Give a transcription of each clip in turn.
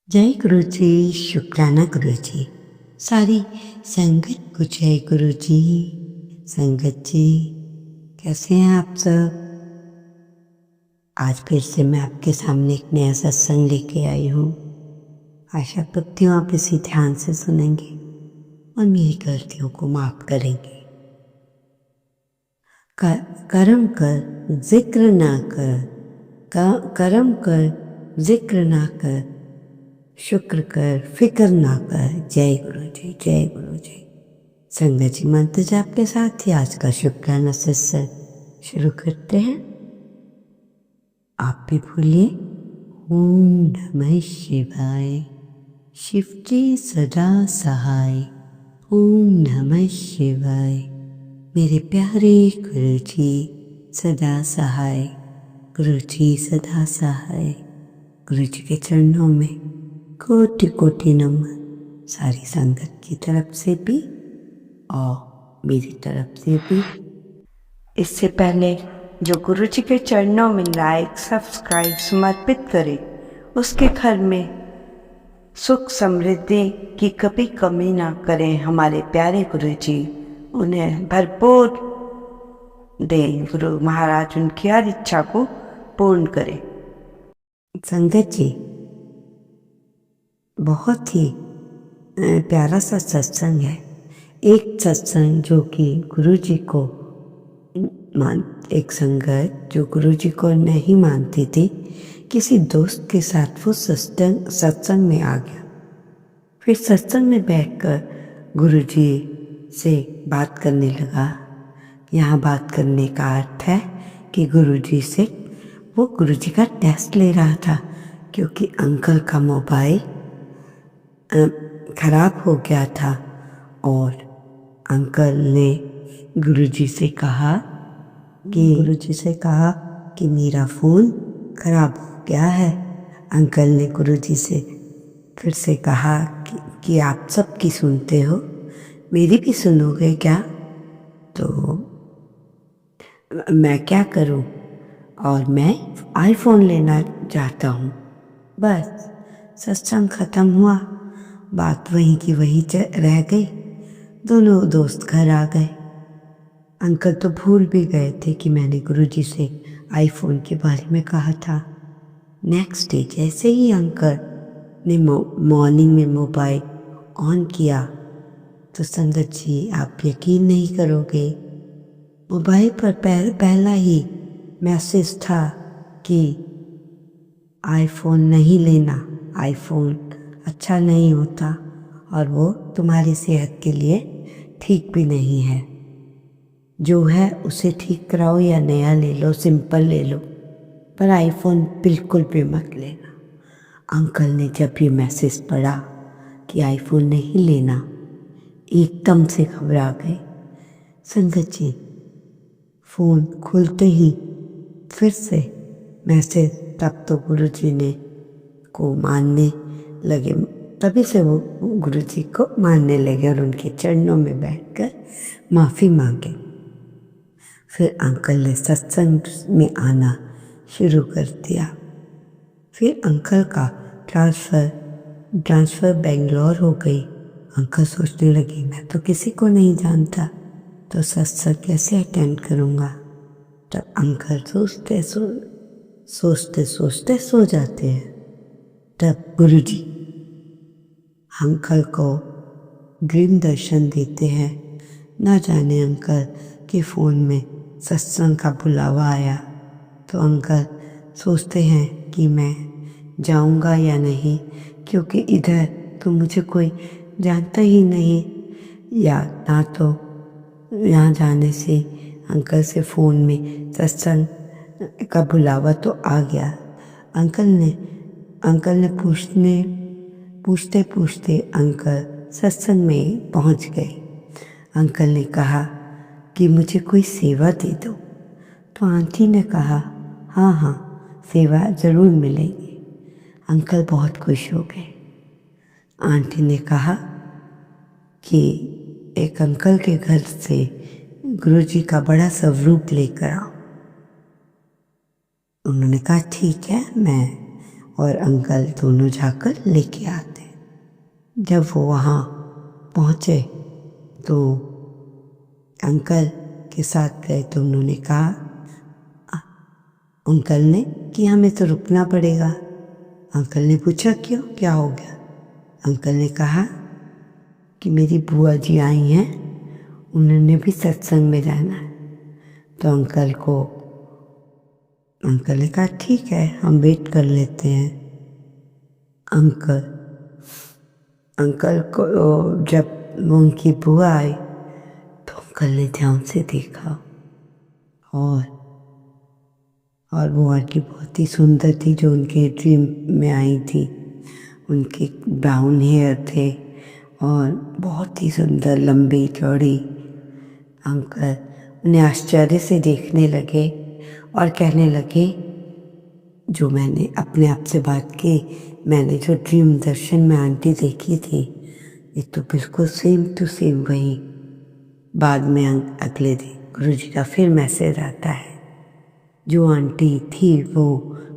जय गुरु जी, शुक्राना गुरु जी। सारी संगत को जय गुरु जी। संगत जी कैसे हैं आप सब? आज फिर से मैं आपके सामने एक नया सत्संग लेके आई हूँ। आशा करती हूँ आप इसी ध्यान से सुनेंगे और मेरी गलतियों को माफ करेंगे। कर्म कर जिक्र ना कर, कर्म कर जिक्र ना कर, शुक्र कर फिक्र ना कर। जय गुरु जी, जय गुरु जी। संगत जी मंत्र जाप के साथ ही आज का शुक्राना सत्संग शुरू करते हैं। आप भी बोलिए ओम नमः शिवाय, शिव जी सदा सहाय। ओम नमः शिवाय, मेरे प्यारे गुरु जी सदा सहाय। गुरु जी सदा सहाय। गुरु जी के चरणों में कोटि कोटि नमन, सारी संगत की तरफ से भी और मेरी तरफ से भी। इससे पहले जो गुरु जी के चरणों में लाइक सब्सक्राइब समर्पित करे, उसके घर में सुख समृद्धि की कभी कमी ना करें हमारे प्यारे गुरु जी। उन्हें भरपूर दें गुरु महाराज, उनकी हर इच्छा को पूर्ण करें। संगत जी बहुत ही प्यारा सा सत्संग है। एक सत्संग जो कि गुरु जी को एक संगत जो गुरु जी को नहीं मानती थी, किसी दोस्त के साथ वो सत्संग में आ गया। फिर सत्संग में बैठकर गुरु जी से बात करने लगा। यहाँ बात करने का अर्थ है कि गुरु जी से वो गुरु जी का टेस्ट ले रहा था, क्योंकि अंकल का मोबाइल खराब हो गया था और अंकल ने गुरु जी से कहा कि मेरा फ़ोन खराब हो गया है। अंकल ने गुरु जी से फिर से कहा कि आप सबकी सुनते हो, मेरी भी सुनोगे क्या? तो मैं क्या करूं, और मैं आईफोन लेना चाहता हूं। बस सत्संग खत्म हुआ, बात वहीं की वहीं रह गई। दोनों दोस्त घर आ गए। अंकल तो भूल भी गए थे कि मैंने गुरुजी से आईफोन के बारे में कहा था। नेक्स्ट डे जैसे ही अंकल ने मॉर्निंग में मोबाइल ऑन किया तो संगत जी आप यकीन नहीं करोगे, मोबाइल पर पहला ही मैसेज था कि आईफोन नहीं लेना, आईफोन अच्छा नहीं होता और वो तुम्हारी सेहत के लिए ठीक भी नहीं है। जो है उसे ठीक कराओ या नया ले लो, सिंपल ले लो, पर आईफोन बिल्कुल भी मत लेना। अंकल ने जब ये मैसेज पढ़ा कि आईफोन नहीं लेना, एकदम से घबरा गए। संगत जी फ़ोन खुलते ही फिर से मैसेज, तब तो गुरुजी ने को मानने लगे, तभी से वो गुरुजी को मानने लगे और उनके चरणों में बैठकर माफ़ी मांगे। फिर अंकल ने सत्संग में आना शुरू कर दिया। फिर अंकल का ट्रांसफ़र बेंगलोर हो गई। अंकल सोचने लगे मैं तो किसी को नहीं जानता, तो सत्संग कैसे अटेंड करूँगा। तब अंकल सोचते सो जाते हैं। तब गुरुजी अंकल को ड्रीम दर्शन देते हैं। न जाने अंकल के फ़ोन में सत्संग का बुलावा आया तो अंकल सोचते हैं कि मैं जाऊंगा या नहीं, क्योंकि इधर तो मुझे कोई जानता ही नहीं, या ना तो यहाँ जाने से अंकल से फ़ोन में सत्संग का बुलावा तो आ गया। अंकल ने पूछते पूछते अंकल सत्संग में पहुँच गए। अंकल ने कहा कि मुझे कोई सेवा दे दो। तो आंटी ने कहा हाँ सेवा ज़रूर मिलेगी। अंकल बहुत खुश हो गए। आंटी ने कहा कि एक अंकल के घर से गुरुजी का बड़ा स्वरूप लेकर आओ। उन्होंने कहा ठीक है, मैं और अंकल दोनों जाकर लेके आते। जब वो वहाँ पहुँचे तो अंकल के साथ गए तो उन्होंने कहा, अंकल ने कि हमें तो रुकना पड़ेगा। अंकल ने पूछा क्यों, क्या हो गया? अंकल ने कहा कि मेरी बुआ जी आई हैं, उन्होंने भी सत्संग में जाना है। तो अंकल ने कहा ठीक है, हम वेट कर लेते हैं। अंकल को जब उनकी बुआ आई तो अंकल ने ध्यान से देखा और वो आंटी बहुत ही सुंदर थी जो उनके ड्रीम में आई थी। उनके ब्राउन हेयर थे और बहुत ही सुंदर लंबी चौड़ी। अंकल उन्हें आश्चर्य से देखने लगे और कहने लगे, जो मैंने अपने आप से बात की, मैंने जो ड्रीम दर्शन में आंटी देखी थी, ये तो बिल्कुल सेम टू सेम वही। बाद में अगले दिन गुरुजी का फिर मैसेज आता है, जो आंटी थी वो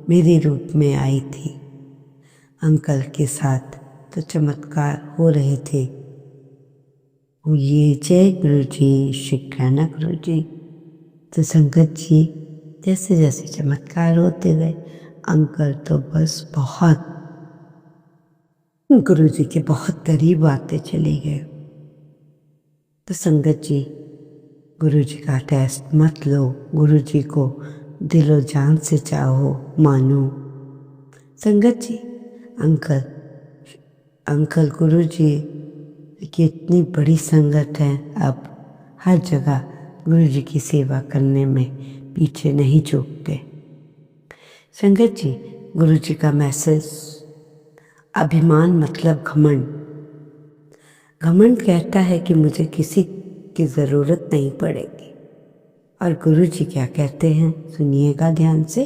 मेरे रूप में आई थी। अंकल के साथ तो चमत्कार हो रहे थे। ये जय गुरुजी, शुक्राना गुरुजी। तो संगत जी, जैसे जैसे चमत्कार होते गए, अंकल तो बस बहुत गुरुजी के बहुत करीब आते चले गए। तो संगत जी, गुरुजी का टेस्ट मत लो, गुरुजी को दिलो जान से चाहो, मानो। संगत जी, अंकल गुरुजी की इतनी बड़ी संगत है, अब हर जगह गुरुजी की सेवा करने में पीछे नहीं चूकते। संगत जी, गुरुजी का मैसेज, अभिमान मतलब घमंड। घमंड कहता है कि मुझे किसी की ज़रूरत नहीं पड़ेगी, और गुरुजी क्या कहते हैं, सुनिएगा ध्यान से,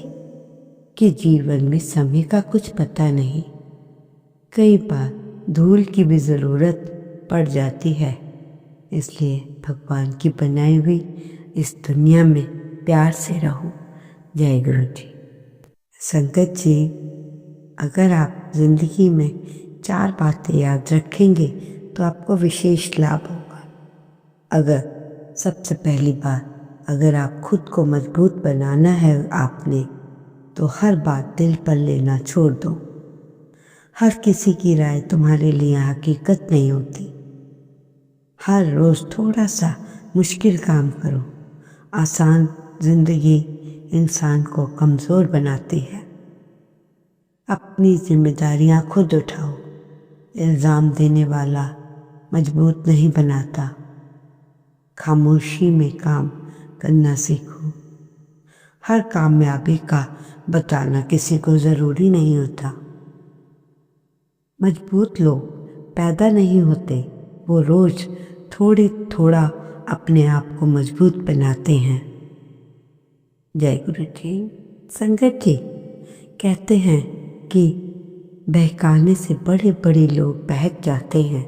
कि जीवन में समय का कुछ पता नहीं। कई बार धूल की भी ज़रूरत पड़ जाती है, इसलिए भगवान की बनाई हुई इस दुनिया में प्यार से रहो। जय गुरु जी। संगत जी, अगर आप जिंदगी में 4 बातें याद रखेंगे तो आपको विशेष लाभ होगा। सबसे पहली बात, अगर आप खुद को मजबूत बनाना है आपने, तो हर बात दिल पर लेना छोड़ दो। हर किसी की राय तुम्हारे लिए हकीकत नहीं होती। हर रोज थोड़ा सा मुश्किल काम करो। आसान जिंदगी इंसान को कमज़ोर बनाती है। अपनी जिम्मेदारियां खुद उठाओ। इल्ज़ाम देने वाला मजबूत नहीं बनाता। खामोशी में काम करना सीखो। हर कामयाबी का बताना किसी को ज़रूरी नहीं होता। मजबूत लोग पैदा नहीं होते, वो रोज थोड़ा अपने आप को मजबूत बनाते हैं। जय गुरु जी। संगत जी, कहते हैं कि बहकाने से बड़े बड़े लोग बहक जाते हैं,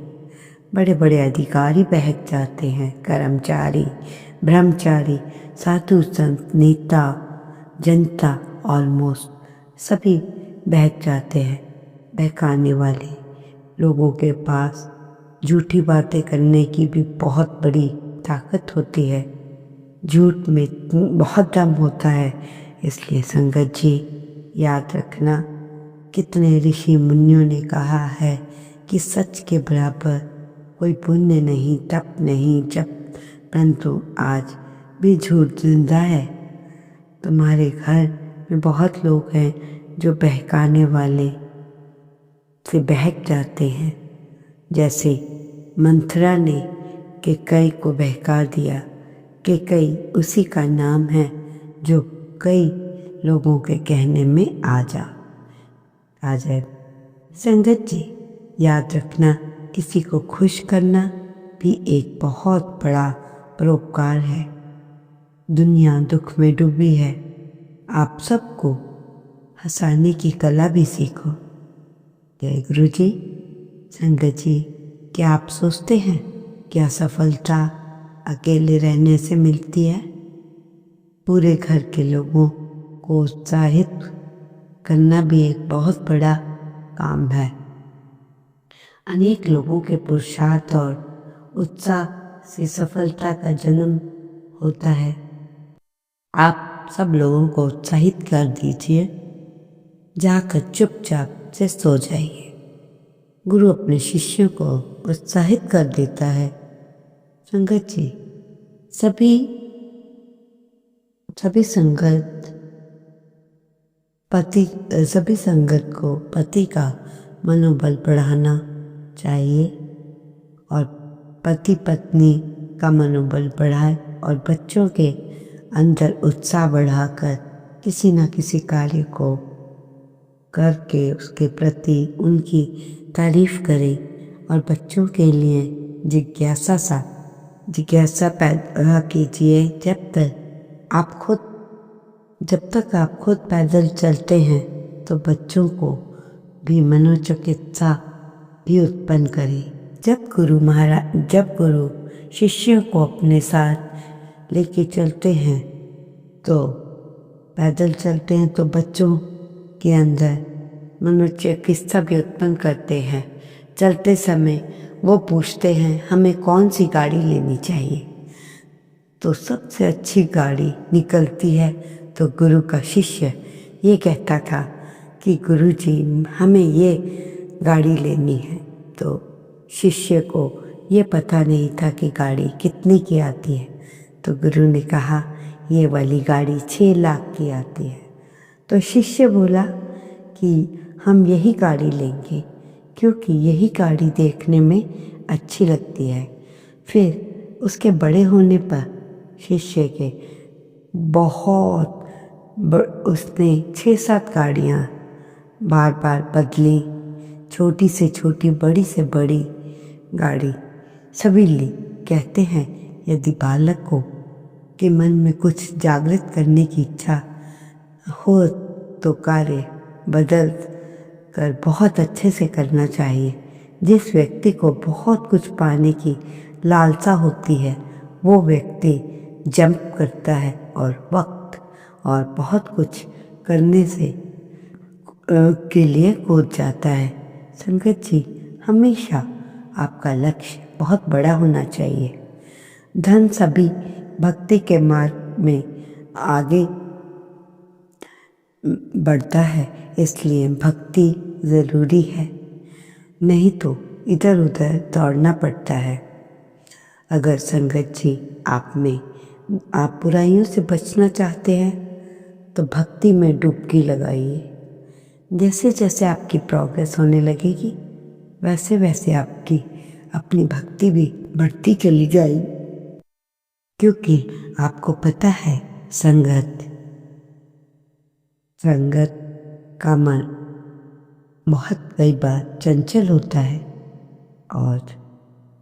बड़े बड़े अधिकारी बहक जाते हैं, कर्मचारी, ब्रह्मचारी, साधु संत, नेता, जनता, ऑलमोस्ट सभी बहक जाते हैं। बहकाने वाले लोगों के पास झूठी बातें करने की भी बहुत बड़ी ताकत होती है। झूठ में बहुत दम होता है। इसलिए संगत जी, याद रखना, कितने ऋषि मुनियों ने कहा है कि सच के बराबर कोई पुण्य नहीं, तप नहीं, जप, परंतु आज भी झूठ जिंदा है। तुम्हारे घर में बहुत लोग हैं जो बहकाने वाले से बहक जाते हैं। जैसे मंथरा ने कैकेयी को बहका दिया। कैकेयी उसी का नाम है जो कई लोगों के कहने में आ जाए। संगत जी, याद रखना, किसी को खुश करना भी एक बहुत बड़ा परोपकार है। दुनिया दुख में डूबी है, आप सबको हंसाने की कला भी सीखो। जय गुरु जी। संगत जी, क्या आप सोचते हैं क्या सफलता अकेले रहने से मिलती है? पूरे घर के लोगों को उत्साहित करना भी एक बहुत बड़ा काम है। अनेक लोगों के पुरुषार्थ और उत्साह से सफलता का जन्म होता है। आप सब लोगों को उत्साहित कर दीजिए, जाकर चुपचाप से सो जाइए। गुरु अपने शिष्यों को उत्साहित कर देता है। संगत जी, सभी संगत को पति का मनोबल बढ़ाना चाहिए और पति पत्नी का मनोबल बढ़ाए और बच्चों के अंदर उत्साह बढ़ाकर किसी न किसी कार्य को करके उसके प्रति उनकी तारीफ करें और बच्चों के लिए जिज्ञासा पैदा कीजिए। जब तक आप खुद पैदल चलते हैं तो बच्चों को भी मनोचिकित्सा भी उत्पन्न करें। जब गुरु शिष्यों को अपने साथ लेके चलते हैं तो पैदल चलते हैं तो बच्चों के अंदर मनोचिकित्सा भी उत्पन्न करते हैं। चलते समय वो पूछते हैं हमें कौन सी गाड़ी लेनी चाहिए, तो सबसे अच्छी गाड़ी निकलती है। तो गुरु का शिष्य ये कहता था कि गुरुजी हमें ये गाड़ी लेनी है। तो शिष्य को ये पता नहीं था कि गाड़ी कितने की आती है। तो गुरु ने कहा ये वाली गाड़ी 6 लाख की आती है। तो शिष्य बोला कि हम यही गाड़ी लेंगे क्योंकि यही गाड़ी देखने में अच्छी लगती है। फिर उसके बड़े होने पर शिष्य के उसने 6-7 गाड़ियाँ बार बार बदली, छोटी से छोटी बड़ी से बड़ी गाड़ी सभी ली। कहते हैं यदि बालक के मन में कुछ जागृत करने की इच्छा हो तो कार्य बदल कर बहुत अच्छे से करना चाहिए। जिस व्यक्ति को बहुत कुछ पाने की लालसा होती है वो व्यक्ति जंप करता है और वक्त और बहुत कुछ करने के लिए कूद जाता है। संगत जी, हमेशा आपका लक्ष्य बहुत बड़ा होना चाहिए। धन सभी भक्ति के मार्ग में आगे बढ़ता है, इसलिए भक्ति ज़रूरी है, नहीं तो इधर उधर दौड़ना पड़ता है। अगर संगत जी आप बुराइयों से बचना चाहते हैं तो भक्ति में डुबकी लगाइए। जैसे जैसे आपकी प्रोग्रेस होने लगेगी वैसे वैसे आपकी अपनी भक्ति भी बढ़ती चली जाएगी, क्योंकि आपको पता है संगत का मन बहुत कई बार चंचल होता है और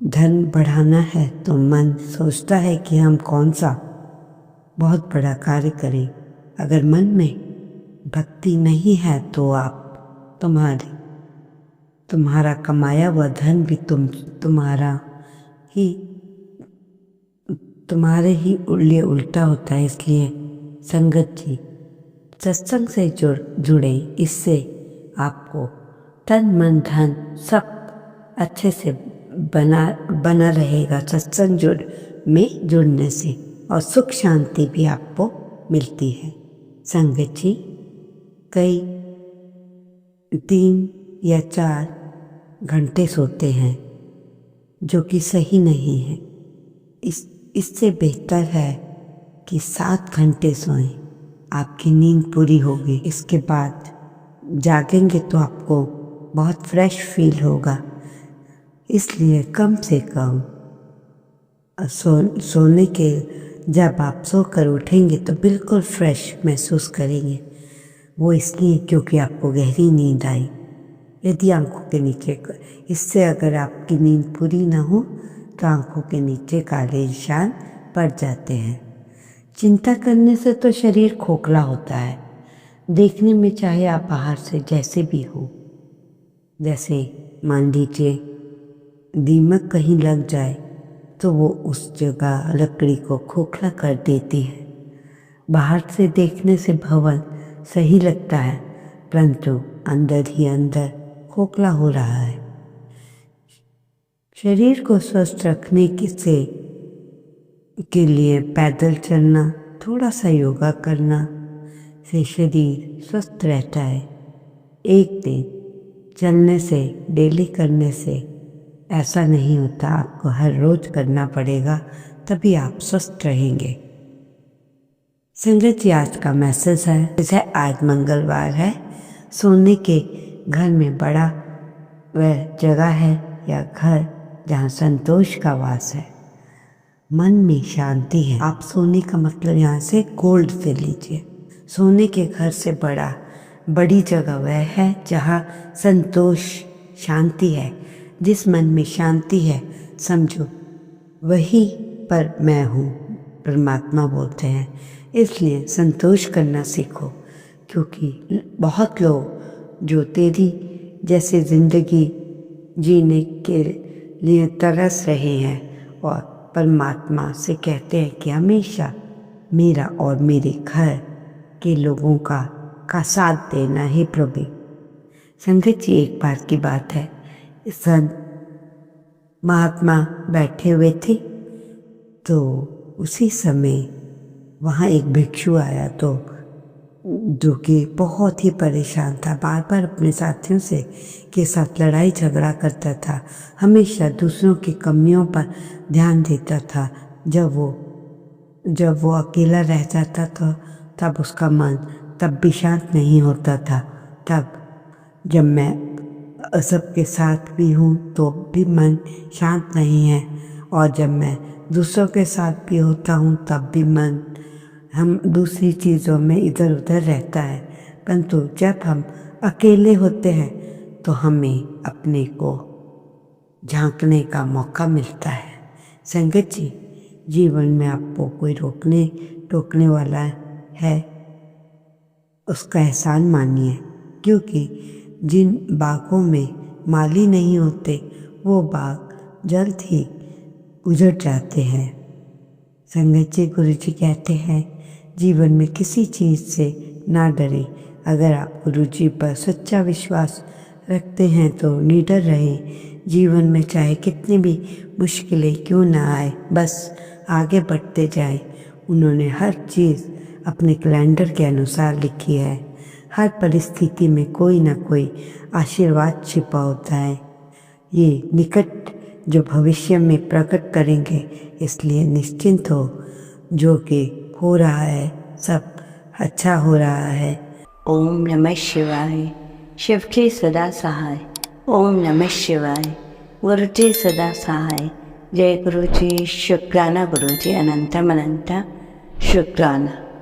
धन बढ़ाना है तो मन सोचता है कि हम कौन सा बहुत बड़ा कार्य करें। अगर मन में भक्ति नहीं है तो आप तुम्हारा कमाया हुआ धन भी तुम्हारे ही लिए उल्टा होता है। इसलिए संगत जी सत्संग से जुड़े, इससे आपको तन मन धन सब अच्छे से बना रहेगा। सत्संग में जुड़ने से और सुख शांति भी आपको मिलती है। संगत जी, कई 3 या 4 घंटे सोते हैं जो कि सही नहीं है। इससे बेहतर है कि 7 घंटे सोएं, आपकी नींद पूरी होगी। इसके बाद जागेंगे तो आपको बहुत फ्रेश फील होगा। इसलिए कम से कम सोने के जब आप सोकर उठेंगे तो बिल्कुल फ्रेश महसूस करेंगे। वो इसलिए क्योंकि आपको गहरी नींद आई। यदि आंखों के नीचे इससे अगर आपकी नींद पूरी ना हो तो आंखों के नीचे काले निशान पड़ जाते हैं। चिंता करने से तो शरीर खोखला होता है। देखने में चाहे आप बाहर से जैसे भी हो, जैसे मान लीजिए दीमक कहीं लग जाए तो वो उस जगह लकड़ी को खोखला कर देती है। बाहर से देखने से भवन सही लगता है, परंतु अंदर ही अंदर खोखला हो रहा है। शरीर को स्वस्थ रखने के लिए पैदल चलना, थोड़ा सा योगा करना से शरीर स्वस्थ रहता है। एक दिन चलने से, डेली करने से ऐसा नहीं होता, आपको हर रोज करना पड़ेगा, तभी आप स्वस्थ रहेंगे। संगत जी, आज का मैसेज है, जैसे आज मंगलवार है, सोने के घर में बड़ा वह जगह है या घर जहाँ संतोष का वास है, मन में शांति है। आप सोने का मतलब यहाँ से गोल्ड से लीजिए। सोने के घर से बड़ी जगह वह है जहाँ संतोष, शांति है। जिस मन में शांति है, समझो वही पर मैं हूँ, परमात्मा बोलते हैं। इसलिए संतोष करना सीखो, क्योंकि बहुत लोग जो तेरी जैसे ज़िंदगी जीने के लिए तरस रहे हैं और परमात्मा से कहते हैं कि हमेशा मेरा और मेरे घर के लोगों का साथ देना है प्रभु। संगत जी, एक बार की बात है, संत महात्मा बैठे हुए थे, तो उसी समय वहाँ एक भिक्षु आया, तो जो कि बहुत ही परेशान था, बार बार अपने साथियों के साथ लड़ाई झगड़ा करता था, हमेशा दूसरों की कमियों पर ध्यान देता था। जब वो अकेला रह जाता था, तब उसका मन तब भी शांत नहीं होता था। तब जब मैं सबके साथ भी हूँ तो भी मन शांत नहीं है, और जब मैं दूसरों के साथ भी होता हूँ तब भी मन हम दूसरी चीज़ों में इधर उधर रहता है। परंतु जब हम अकेले होते हैं तो हमें अपने को झांकने का मौका मिलता है। संगत जी, जीवन में आपको कोई टोकने वाला है, उसका एहसान मानिए, क्योंकि जिन बागों में माली नहीं होते वो बाग जल्द ही उजड़ जाते हैं। संगत जी, गुरु जी कहते हैं, जीवन में किसी चीज़ से ना डरे। अगर आप गुरु जी पर सच्चा विश्वास रखते हैं तो निडर रहें। जीवन में चाहे कितनी भी मुश्किलें क्यों ना आए, बस आगे बढ़ते जाएं। उन्होंने हर चीज़ अपने कैलेंडर के अनुसार लिखी है। हर परिस्थिति में कोई ना कोई आशीर्वाद छिपा होता है। ये निकट जो भविष्य में प्रकट करेंगे, इसलिए निश्चिंत हो, जो कि हो रहा है सब अच्छा हो रहा है। ओम नमः शिवाय। शिव जी सदा सहाय। ओम नमः शिवाय। गुरु जी सदा सहाय। जय गुरु जी। शुक्राना गुरु जी, अनंतम अनंत शुक्राना।